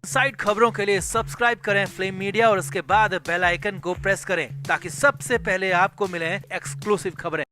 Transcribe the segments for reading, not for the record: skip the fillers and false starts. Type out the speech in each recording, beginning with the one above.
Side खबरों के लिए सब्सक्राइब करें फ्लेम मीडिया और उसके बाद बेल आइकन को प्रेस करें ताकि सबसे पहले आपको मिले एक्सक्लूसिव खबरें।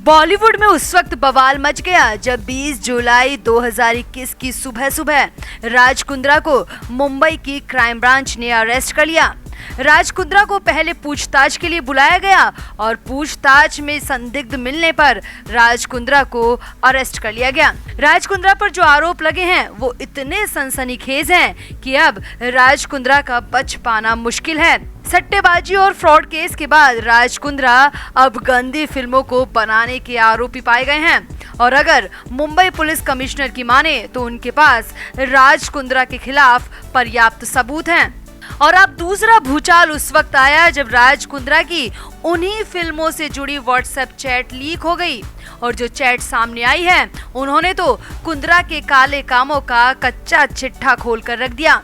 बॉलीवुड में उस वक्त बवाल मच गया जब 20 जुलाई 2021 की सुबह राज कुंद्रा को मुंबई की क्राइम ब्रांच ने अरेस्ट कर लिया। राज कुंद्रा को पहले पूछताछ के लिए बुलाया गया और पूछताछ में संदिग्ध मिलने पर राज कुंद्रा को अरेस्ट कर लिया गया। राज कुंद्रा पर जो आरोप लगे हैं वो इतने सनसनीखेज हैं कि अब राज कुंद्रा का बच पाना मुश्किल है। सट्टेबाजी और फ्रॉड केस के बाद राज कुंद्रा अब गंदी फिल्मों को बनाने के आरोपी पाए गए हैं और अगर मुंबई पुलिस कमिश्नर की माने तो उनके पास राज कुंद्रा के खिलाफ पर्याप्त सबूत हैं। और अब दूसरा भूचाल उस वक्त आया जब राज कुंद्रा की उन्हीं फिल्मों से जुड़ी व्हाट्सएप चैट लीक हो गई और जो चैट सामने आई है उन्होंने तो कुंद्रा के काले कामों का कच्चा चिट्ठा खोल कर रख दिया।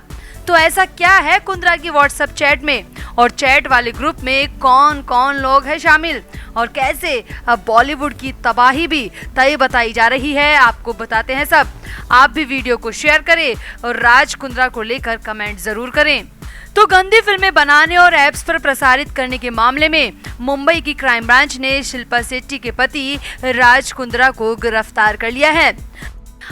तो ऐसा क्या है कुंद्रा की व्हाट्सएप चैट में और चैट वाले ग्रुप में कौन कौन लोग हैं शामिल और कैसे अब बॉलीवुड की तबाही भी तय बताई जा रही है, आपको बताते हैं सब। आप भी वीडियो को शेयर करें और राज कुंद्रा को लेकर कमेंट जरूर करें। तो गंदी फिल्में बनाने और ऐप्स पर प्रसारित करने के मामले में मुंबई की क्राइम ब्रांच ने शिल्पा शेट्टी के पति राज कुंद्रा को गिरफ्तार कर लिया है।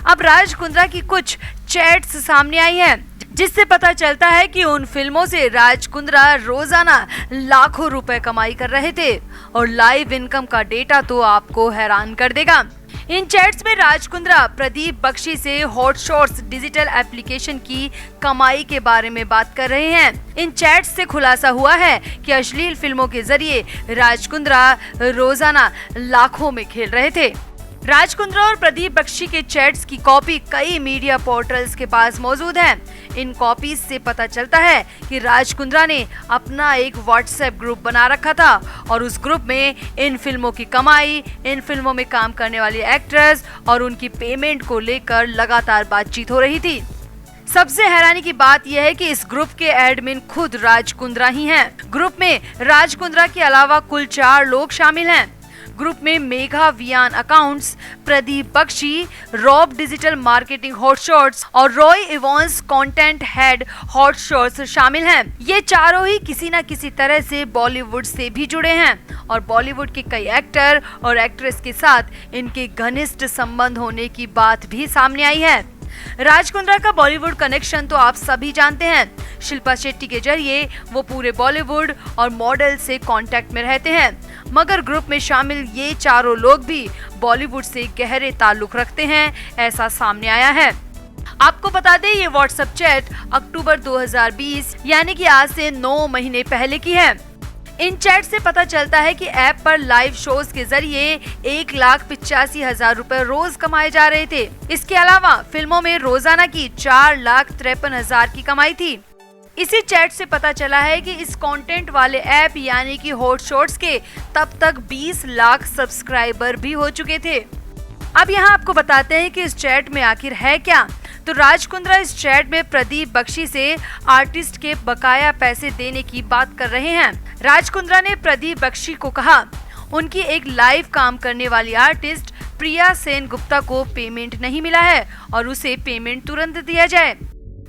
अब राज कुंद्रा की कुछ चैट्स सामने आई हैं जिससे पता चलता है कि उन फिल्मों से राज कुंद्रा रोजाना लाखों रुपए कमाई कर रहे थे और लाइव इनकम का डेटा तो आपको हैरान कर देगा। इन चैट्स में राज कुंद्रा प्रदीप बख्शी से हॉट शॉट्स डिजिटल एप्लीकेशन की कमाई के बारे में बात कर रहे हैं। इन चैट्स से खुलासा हुआ है कि अश्लील फिल्मों के जरिए राज कुंद्रा रोजाना लाखों में खेल रहे थे। राज कुंद्रा और प्रदीप बख्शी के चैट्स की कॉपी कई मीडिया पोर्टल्स के पास मौजूद है। इन कॉपीज से पता चलता है कि राज कुंद्रा ने अपना एक व्हाट्सएप ग्रुप बना रखा था और उस ग्रुप में इन फिल्मों की कमाई, इन फिल्मों में काम करने वाली एक्ट्रेस और उनकी पेमेंट को लेकर लगातार बातचीत हो रही थी। सबसे हैरानी की बात यह है कि इस ग्रुप के एडमिन खुद राज कुंद्रा ही हैं। ग्रुप में राज कुंद्रा के अलावा कुल 4 लोग शामिल हैं। ग्रुप में Megha Vian accounts, Pradeep Bakshi, Rob digital marketing hotshots और Roy Evans content head hotshots शामिल हैं। ये चारों ही किसी न किसी तरह से बॉलीवुड से भी जुड़े हैं और बॉलीवुड के कई एक्टर और एक्ट्रेस के साथ इनके घनिष्ठ संबंध होने की बात भी सामने आई है। राज कुंद्रा का बॉलीवुड कनेक्शन तो आप सभी जानते हैं। शिल्पा शेट्टी के जरिए वो पूरे बॉलीवुड और मॉडल से कांटेक्ट में रहते हैं, मगर ग्रुप में शामिल ये चारों लोग भी बॉलीवुड से गहरे ताल्लुक रखते हैं, ऐसा सामने आया है। आपको बता दें ये व्हाट्सएप चैट अक्टूबर 2020 यानी कि आज से 9 महीने पहले की है। इन चैट से पता चलता है कि ऐप पर लाइव शोज के जरिए 1,85,000 रुपए रोज कमाए जा रहे थे। इसके अलावा फिल्मों में रोजाना की 4,53,000 की कमाई थी। इसी चैट से पता चला है कि इस कंटेंट वाले ऐप यानी कि हॉट शॉट्स के तब तक 20 लाख सब्सक्राइबर भी हो चुके थे। अब यहाँ आपको बताते हैं कि इस चैट में आखिर है क्या। तो राज कुंद्रा इस चैट में प्रदीप बख्शी से आर्टिस्ट के बकाया पैसे देने की बात कर रहे हैं। राज कुंद्रा ने प्रदीप बख्शी को कहा उनकी एक लाइव काम करने वाली आर्टिस्ट प्रिया सेन गुप्ता को पेमेंट नहीं मिला है और उसे पेमेंट तुरंत दिया जाए।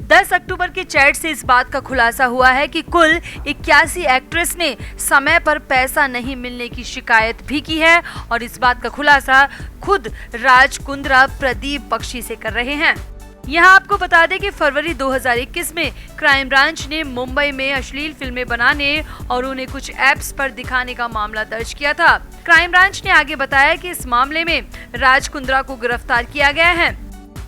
10 अक्टूबर के चैट से इस बात का खुलासा हुआ है कि कुल 81 एक्ट्रेस ने समय पर पैसा नहीं मिलने की शिकायत भी की है और इस बात का खुलासा खुद राज कुंद्रा प्रदीप बख्शी से कर रहे हैं। यहाँ आपको बता दें कि फरवरी 2021 में क्राइम ब्रांच ने मुंबई में अश्लील फिल्में बनाने और उन्हें कुछ ऐप्स पर दिखाने का मामला दर्ज किया था। क्राइम ब्रांच ने आगे बताया कि इस मामले में राज कुंद्रा को गिरफ्तार किया गया है।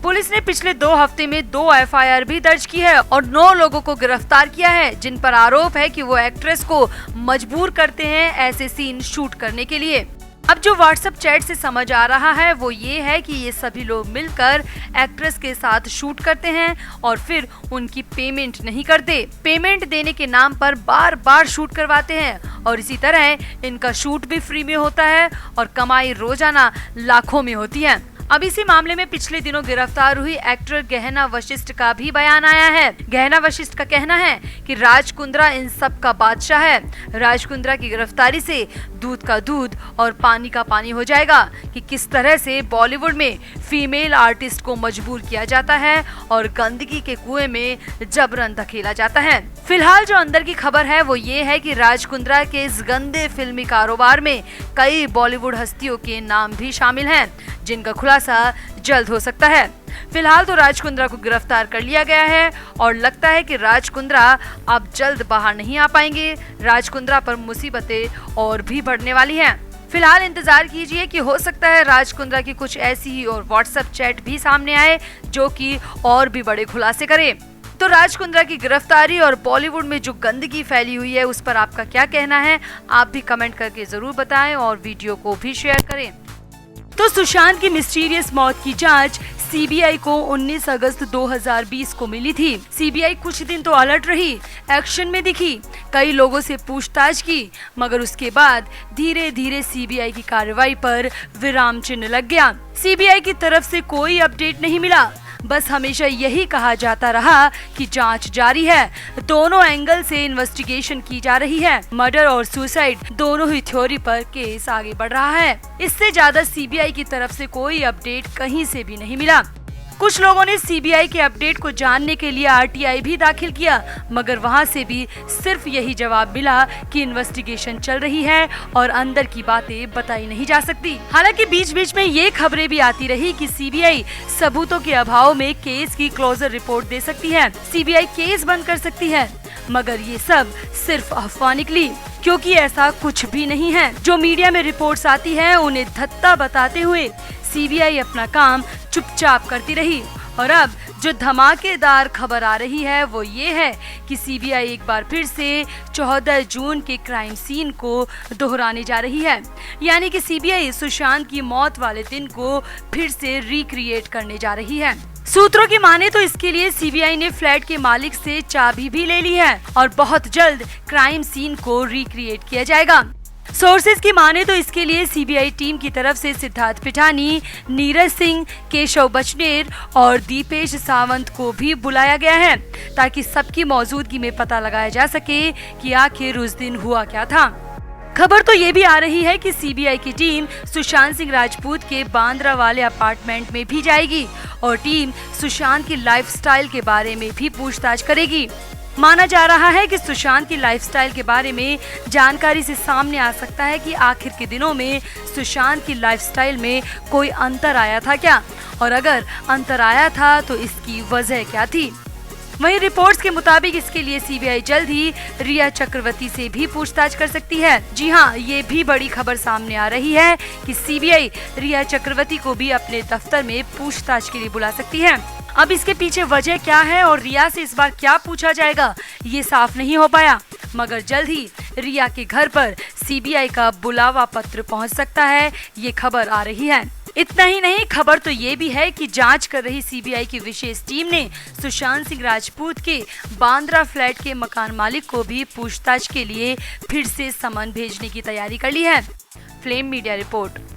पुलिस ने पिछले 2 हफ्ते में 2 एफआईआर भी दर्ज की है और 9 लोगों को गिरफ्तार किया है जिन पर आरोप है कि वो एक्ट्रेस को मजबूर करते हैं ऐसे सीन शूट करने के लिए। अब जो व्हाट्सएप चैट से समझ आ रहा है वो ये है कि ये सभी लोग मिलकर एक्ट्रेस के साथ शूट करते हैं और फिर उनकी पेमेंट नहीं करते। पेमेंट देने के नाम पर बार बार शूट करवाते हैं और इसी तरह इनका शूट भी फ्री में होता है और कमाई रोजाना लाखों में होती है। अब इसी मामले में पिछले दिनों गिरफ्तार हुई एक्टर गहना वशिष्ठ का भी बयान आया है। गहना वशिष्ठ का कहना है कि राज कुंद्रा इन सब का बादशाह है। राज कुंद्रा की गिरफ्तारी से दूध का दूध और पानी का पानी हो जाएगा कि किस तरह से बॉलीवुड में फीमेल आर्टिस्ट को मजबूर किया जाता है और गंदगी के कुएं में जबरन धकेला जाता है। फिलहाल जो अंदर की खबर है वो ये है कि राज कुंद्रा के इस गंदे फिल्मी कारोबार में कई बॉलीवुड हस्तियों के नाम भी शामिल हैं, जिनका खुलासा जल्द हो सकता है। फिलहाल तो राज कुंद्रा को गिरफ्तार कर लिया गया है और लगता है कि राज कुंद्रा अब जल्द बाहर नहीं आ पाएंगे। राज कुंद्रा पर मुसीबतें और भी बढ़ने वाली हैं। फिलहाल इंतजार कीजिए कि हो सकता है राज कुंद्रा की कुछ ऐसी ही और व्हाट्सएप चैट भी सामने आए जो कि और भी बड़े खुलासे करे। तो राज कुंद्रा की गिरफ्तारी और बॉलीवुड में जो गंदगी फैली हुई है उस पर आपका क्या कहना है, आप भी कमेंट करके जरूर बताएं और वीडियो को भी शेयर करें। तो सुशांत की मिस्टीरियस मौत की जांच सीबीआई को 19 अगस्त 2020 को मिली थी। सीबीआई कुछ दिन तो अलर्ट रही, एक्शन में दिखी, कई लोगों से पूछताछ की, मगर उसके बाद धीरे धीरे सीबीआई की कार्रवाई पर विराम चिन्ह लग गया। सीबीआई की तरफ से कोई अपडेट नहीं मिला, बस हमेशा यही कहा जाता रहा कि जांच जारी है, दोनों एंगल से इन्वेस्टिगेशन की जा रही है। मर्डर और सुसाइड दोनों ही थ्योरी पर केस आगे बढ़ रहा है। इससे ज्यादा सीबीआई की तरफ से कोई अपडेट कहीं से भी नहीं मिला। कुछ लोगों ने सीबीआई के अपडेट को जानने के लिए आरटीआई भी दाखिल किया, मगर वहां से भी सिर्फ यही जवाब मिला कि इन्वेस्टिगेशन चल रही है और अंदर की बातें बताई नहीं जा सकती। हालांकि बीच बीच में ये खबरें भी आती रही कि सीबीआई सबूतों के अभाव में केस की क्लोजर रिपोर्ट दे सकती है, सीबीआई केस बंद कर सकती है, मगर ये सब सिर्फ अफवाह निकली, क्योंकि ऐसा कुछ भी नहीं है। जो मीडिया में रिपोर्ट्स आती है उन्हें धत्ता बताते हुए सीबीआई अपना काम चुपचाप करती रही। और अब जो धमाकेदार खबर आ रही है वो ये है कि सीबीआई एक बार फिर से 14 जून के क्राइम सीन को दोहराने जा रही है, यानी कि सीबीआई सुशांत की मौत वाले दिन को फिर से रिक्रिएट करने जा रही है। सूत्रों की माने तो इसके लिए सीबीआई ने फ्लैट के मालिक से चाबी भी ले ली है और बहुत जल्द क्राइम सीन को रिक्रिएट किया जाएगा। सोर्सेज की माने तो इसके लिए सीबीआई टीम की तरफ से सिद्धार्थ पिठानी, नीरज सिंह, केशव बचनेर और दीपेश सावंत को भी बुलाया गया है, ताकि सबकी मौजूदगी में पता लगाया जा सके कि आखिर उस दिन हुआ क्या था। खबर तो ये भी आ रही है कि सीबीआई की टीम सुशांत सिंह राजपूत के बांद्रा वाले अपार्टमेंट में भी जाएगी और टीम सुशांत की लाइफस्टाइल के बारे में भी पूछताछ करेगी। माना जा रहा है कि सुशांत की लाइफस्टाइल के बारे में जानकारी से सामने आ सकता है कि आखिर के दिनों में सुशांत की लाइफस्टाइल में कोई अंतर आया था क्या, और अगर अंतर आया था तो इसकी वजह क्या थी। वहीं रिपोर्ट्स के मुताबिक इसके लिए सीबीआई जल्द ही रिया चक्रवर्ती से भी पूछताछ कर सकती है। जी हाँ, ये भी बड़ी खबर सामने आ रही है कि सीबीआई रिया चक्रवर्ती को भी अपने दफ्तर में पूछताछ के लिए बुला सकती है। अब इसके पीछे वजह क्या है और रिया से इस बार क्या पूछा जाएगा ये साफ नहीं हो पाया, मगर जल्द ही रिया के घर पर सीबीआई का बुलावा पत्र पहुंच सकता है, ये खबर आ रही है। इतना ही नहीं, खबर तो ये भी है कि जांच कर रही सीबीआई की विशेष टीम ने सुशांत सिंह राजपूत के बांद्रा फ्लैट के मकान मालिक को भी पूछताछ के लिए फिर से समन भेजने की तैयारी कर ली है। Flame media report.